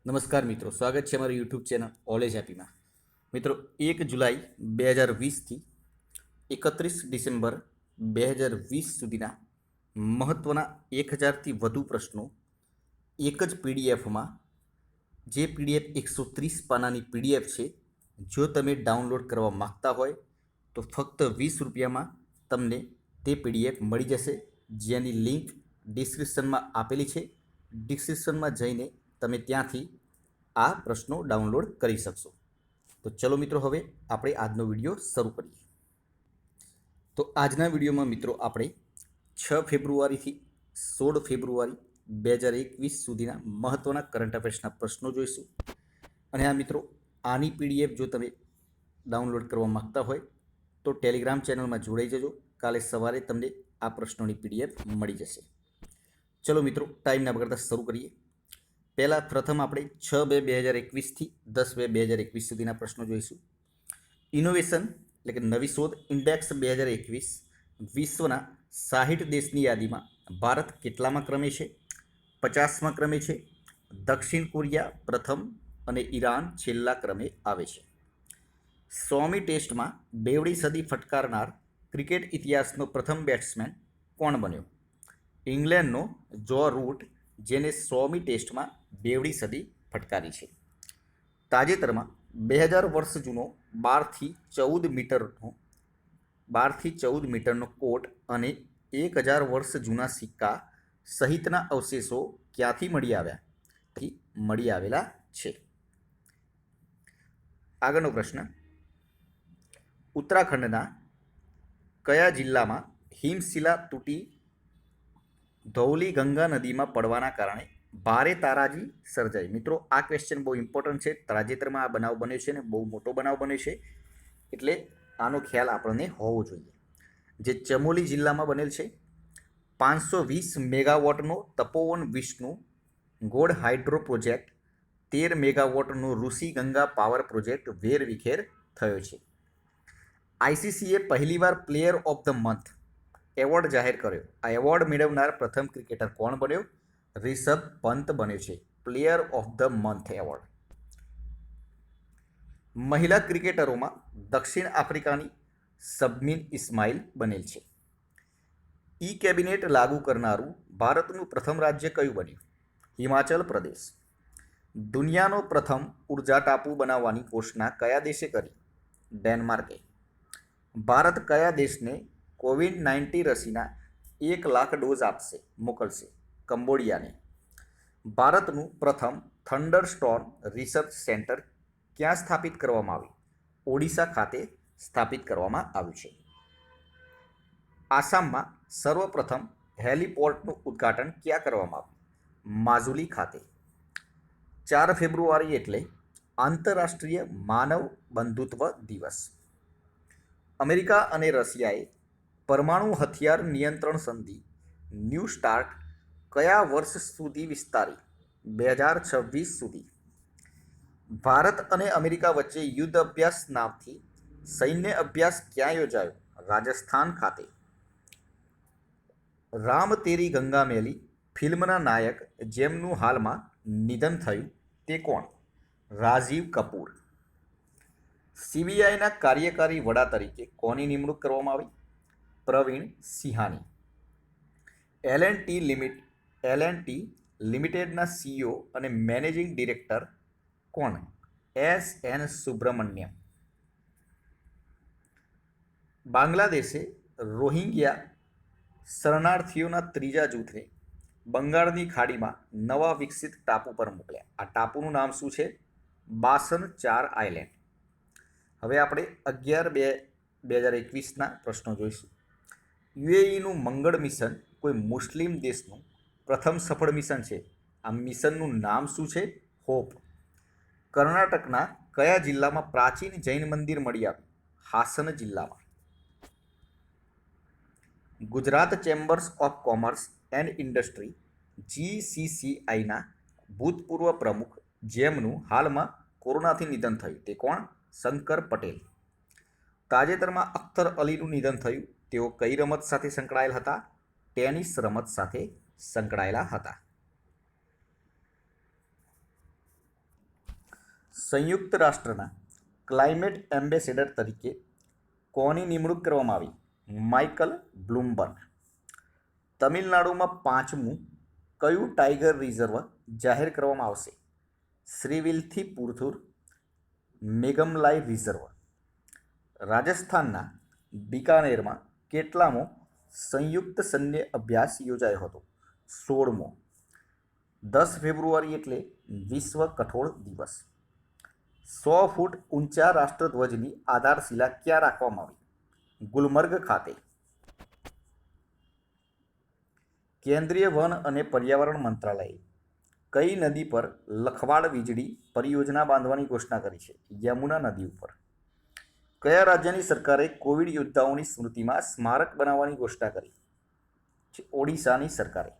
નમસ્કાર મિત્રો, સ્વાગત છે અમારી યુટ્યુબ ચેનલ ઓલેજ હેપીમાં. મિત્રો, 1 જુલાઈ 2020થી 31 ડિસેમ્બર 2020 સુધીના મહત્ત્વના 1000થી વધુ પ્રશ્નો એક જ પીડીએફમાં, જે પીડીએફ 130 પાનાની પીડીએફ છે. જો તમે ડાઉનલોડ કરવા માગતા હોય તો ફક્ત 20 રૂપિયામાં તમને તે પીડીએફ મળી જશે, જેની લિંક ડિસ્ક્રિપ્શનમાં આપેલી છે. ડિસ્ક્રિપ્શનમાં જઈને તમે ત્યાંથી આ પ્રશ્નો ડાઉનલોડ કરી શકશો. તો ચલો મિત્રો, હવે આપણે આજનો વિડીયો શરૂ કરીએ. તો આજના વિડીયોમાં મિત્રો આપણે 6 ફેબ્રુઆરીથી 16 ફેબ્રુઆરી 2021 સુધીના મહત્ત્વના કરંટ અફેર્સના પ્રશ્નો જોઈશું. અને આ મિત્રો, આની પીડીએફ જો તમે ડાઉનલોડ કરવા માગતા હોય તો ટેલિગ્રામ ચેનલમાં જોડાઈ જજો. કાલે સવારે તમને આ પ્રશ્નોની પીડીએફ મળી જશે. ચલો મિત્રો, ટાઈમ ના બગાડતા શરૂ કરીએ. પ્રથમ આપણે 6/2/2021થી 10/2/2021 સુધીના પ્રશ્નો જોઈશું. ઇનોવેશન એટલે કે નવી શોધ ઇન્ડેક્સ 2021 વિશ્વના 60 દેશની યાદીમાં ભારત કેટલામાં ક્રમે છે? 50મા ક્રમે છે. દક્ષિણ કોરિયા પ્રથમ અને ઈરાન છેલ્લા ક્રમે આવે છે. 100મી ટેસ્ટમાં બેવડી સદી ફટકારનાર ક્રિકેટ ઇતિહાસનો પ્રથમ બેટ્સમેન કોણ બન્યો? ઇંગ્લેન્ડનો જો રૂટ, જેને 100મી ટેસ્ટમાં બેવડી સદી ફટકારી છે. તાજેતરમાં 2000 વર્ષ જૂનો 12થી 14 મીટરનો કોટ અને 1000 વર્ષ જૂના સિક્કા સહિતના અવશેષો ક્યાંથી મળી આવેલા છે? આગળનો પ્રશ્ન, ઉત્તરાખંડના કયા જિલ્લામાં હિમશિલા તૂટી ધૌલી ગંગા નદીમાં પડવાના કારણે ભારે તારાજી સર્જાઈ? મિત્રો, આ ક્વેશ્ચન બહુ ઇમ્પોર્ટન્ટ છે. તાજેતરમાં આ બનાવ બન્યો છે અને બહુ મોટો બનાવ બન્યો છે, એટલે આનો ખ્યાલ આપણને હોવો જોઈએ. જે ચમોલી જિલ્લામાં બનેલ છે. 520 મેગાવોટનો તપોવન વિષ્ણુ ગોળ હાઇડ્રો પ્રોજેક્ટ, 13 મેગાવોટનો ઋષિ ગંગા પાવર પ્રોજેક્ટ વેરવિખેર થયો છે. આઈસીસીએ પહેલીવાર player of the month award જાહેર કર્યો. આ એવોર્ડ મેળવનાર પ્રથમ ક્રિકેટર કોણ બન્યો? રિષભ પંત બન્યો છે player of the month award. મહિલા ક્રિકેટરોમાં દક્ષિણ આફ્રિકાની સબમીન ઇસ્માઇલ બનેલ છે. ઈ કેબિનેટ લાગુ કરનારું ભારતનું પ્રથમ રાજ્ય કયું બન્યું? હિમાચલ પ્રદેશ. દુનિયાનો પ્રથમ ઉર્જા ટાપુ બનાવવાની ઘોષણા કયા દેશે કરી? ડેનમાર્કે. ભારત કયા દેશને કોવિડ-19 રસીના 1 લાખ ડોઝ મોકલશે? કંબોડિયાને. ભારતનું પ્રથમ થંડર સ્ટોર્મ રિસર્ચ સેન્ટર ક્યાં સ્થાપિત કરવામાં આવ્યું? ઓડિશા ખાતે સ્થાપિત કરવામાં આવ્યું છે. આસામમાં સર્વપ્રથમ હેલિપોર્ટનું ઉદ્ઘાટન ક્યાં કરવામાં આવ્યું? માજુલી ખાતે. 4 ફેબ્રુઆરી એટલે આંતરરાષ્ટ્રીય માનવ બંધુત્વ દિવસ. અમેરિકા અને રશિયાએ પરમાણુ હથિયાર નિયંત્રણ સંધિ ન્યૂ સ્ટાર્ટ કયા વર્ષ સુધી વિસ્તારી? 2026 સુધી. ભારત અને અમેરિકા વચ્ચે યુદ્ધ અભ્યાસ નામથી સૈન્ય અભ્યાસ ક્યાં યોજાયો? રાજસ્થાન ખાતે. રામ તેરી ગંગા મેલી ફિલ્મના નાયક જેમનું હાલમાં નિધન થયું તે કોણ? રાજીવ કપૂર. સીબીઆઈના કાર્યકારી વડા તરીકે કોની નિમણૂક કરવામાં આવી? પ્રવીણ સિંહાની. એલ&ટી લિમિટેડના સીઈઓ અને મેનેજિંગ ડિરેક્ટર કોણ? એસ.એન. સુબ્રમણ્યમ. બાંગ્લાદેશે રોહિંગ્યા શરણાર્થીઓના ત્રીજા જૂથને બંગાળની ખાડીમાં નવા વિકસિત ટાપુ પર મોકલ્યા. આ ટાપુનું નામ શું છે? બાસન ચાર આઇલેન્ડ. હવે આપણે 11/2/2021ના પ્રશ્નો જોઈશું. યુએઈનું મંગળ મિશન કોઈ મુસ્લિમ દેશનું પ્રથમ સફળ મિશન છે. આ મિશનનું નામ શું છે? હોપ. કર્ણાટકના કયા જિલ્લામાં પ્રાચીન જૈન મંદિર મળી આવ્યું? હાસન જિલ્લામાં. Gujarat Chambers of Commerce and Industry GCCIના ભૂતપૂર્વ પ્રમુખ જેમનું હાલમાં કોરોનાથી નિધન થયું તે કોણ? શંકર પટેલ. તાજેતરમાં અખ્તર અલીનું નિધન થયું. તેઓ કઈ રમત સાથે સંકળાયેલા હતા? ટેનિસ રમત સાથે સંકળાયેલા હતા. સંયુક્ત રાષ્ટ્રના ક્લાઇમેટ એમ્બેસેડર તરીકે કોની નિમણૂક કરવામાં આવી? Michael Bloomberg. તમિલનાડુમાં 5મું કયું ટાઈગર રિઝર્વ જાહેર કરવામાં આવશે? શ્રીવિલ્થીપુથુર મેઘમલાઈ રિઝર્વ. રાજસ્થાનના બિકાનેરમાં કેટલામો સંયુક્ત સૈન્ય અભ્યાસ યોજાયો હતો? 16મો. 10 ફેબ્રુઆરી એટલે વિશ્વ કઠોળ દિવસ. 100 ફૂટ ઊંચા રાષ્ટ્રધ્વજની આધારશિલા ક્યાં રાખવામાં આવી? ગુલમર્ગ ખાતે. કેન્દ્રીય વન અને પર્યાવરણ મંત્રાલયે કઈ નદી પર લખવાડ વીજળી પરિયોજના બાંધવાની ઘોષણા કરી છે? યમુના નદી ઉપર. કયા રાજ્યની સરકારે કોવિડ યોદ્ધાઓની સ્મૃતિમાં સ્મારક બનાવવાની ઘોષણા કરી છે? ઓડિશાની સરકારે.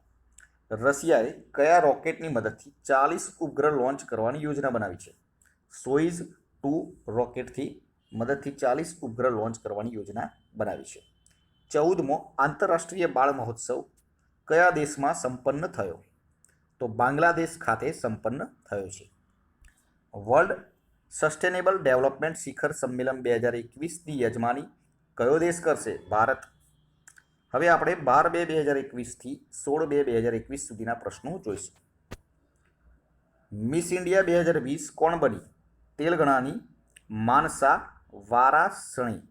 રશિયાએ કયા રોકેટની મદદથી 40 ઉપગ્રહ લોન્ચ કરવાની યોજના બનાવી છે? સોયુઝ 2 રોકેટથી મદદથી 40 ઉપગ્રહ લોન્ચ કરવાની યોજના બનાવી છે. 14મો આંતરરાષ્ટ્રીય બાળ મહોત્સવ કયા દેશમાં સંપન્ન થયો? તો બાંગ્લાદેશ ખાતે સંપન્ન થયો છે. વર્લ્ડ સસ્ટેનેબલ ડેવલપમેન્ટ શિખર સંમેલન 2021ની યજમાની કયો દેશ કરશે? ભારત. હવે આપણે 12/2/2021થી 16/2/2021 સુધીના પ્રશ્નો જોઈશું. મિસ ઇન્ડિયા 2020 કોણ બની? તેલંગાણાની માનસા વારાસણી.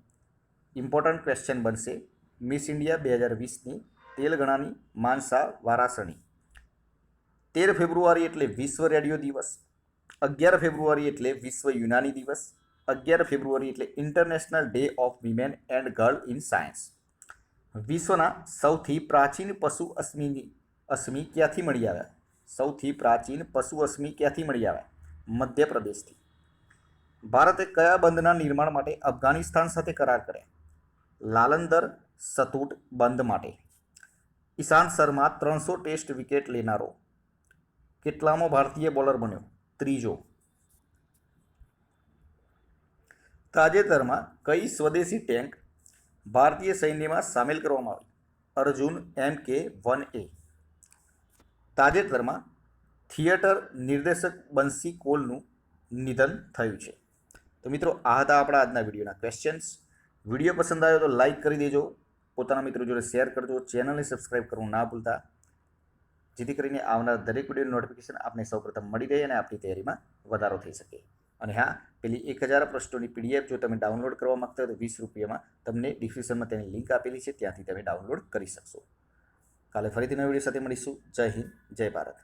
ઇમ્પોર્ટન્ટ ક્વેશ્ચન બનશે. મિસ ઇન્ડિયા 2020ની તેલંગાણાની માનસા વારાસણી. 13 ફેબ્રુઆરી એટલે વિશ્વ રેડિયો દિવસ. 11 ફેબ્રુઆરી એટલે વિશ્વ યુનાની દિવસ. 11 ફેબ્રુઆરી એટલે international day of women and girl in science. વિશ્વના સૌથી પ્રાચીન પશુ અશ્મિ ક્યાંથી મળી આવ્યા? સૌથી પ્રાચીન પશુ અશ્મિ ક્યાંથી મળી આવ્યા? મધ્યપ્રદેશથી. ભારતે કયા બંધના નિર્માણ માટે અફઘાનિસ્તાન સાથે કરાર કર્યા? લાલંદર સતુટ બંધ માટે. ઈશાંત શર્મા 300 ટેસ્ટ વિકેટ લેનારો કેટલામો ભારતીય બોલર બન્યો? 3જો. તાજેતરમાં કઈ સ્વદેશી ટેન્ક ભારતીય સૈન્યમાં સામેલ કરવામાં આવી? અર્જુન MK-1A. તાજેતરમાં થિયેટર નિર્દેશક બંસી કોલનું નિધન થયું છે. તો મિત્રો, આ હતા આપણા આજના વિડીયોના ક્વેશ્ચન્સ. વિડીયો પસંદ આવ્યો તો લાઇક કરી દેજો, પોતાના મિત્રો જોડે શેર કરજો, ચેનલને સબસ્ક્રાઈબ કરવું ના ભૂલતા, જેથી કરીને આવનાર દરેક વિડીયોની નોટિફિકેશન આપને સૌપ્રથમ મળી રહે અને આપણી તૈયારીમાં વધારો થઈ શકે. અને હા, પેલી 1000 પ્રશ્નોની PDF જો તમે ડાઉનલોડ કરવા માગતા હોય તો 20 રૂપિયામાં તમને ડિસ્ક્રિપ્શનમાં તેની લિંક આપેલી છે, ત્યાંથી તમે ડાઉનલોડ કરી શકશો. કાલે ફરીથી નવા વિડીયો સાથે મળીશું. જય હિન્દ, જય ભારત.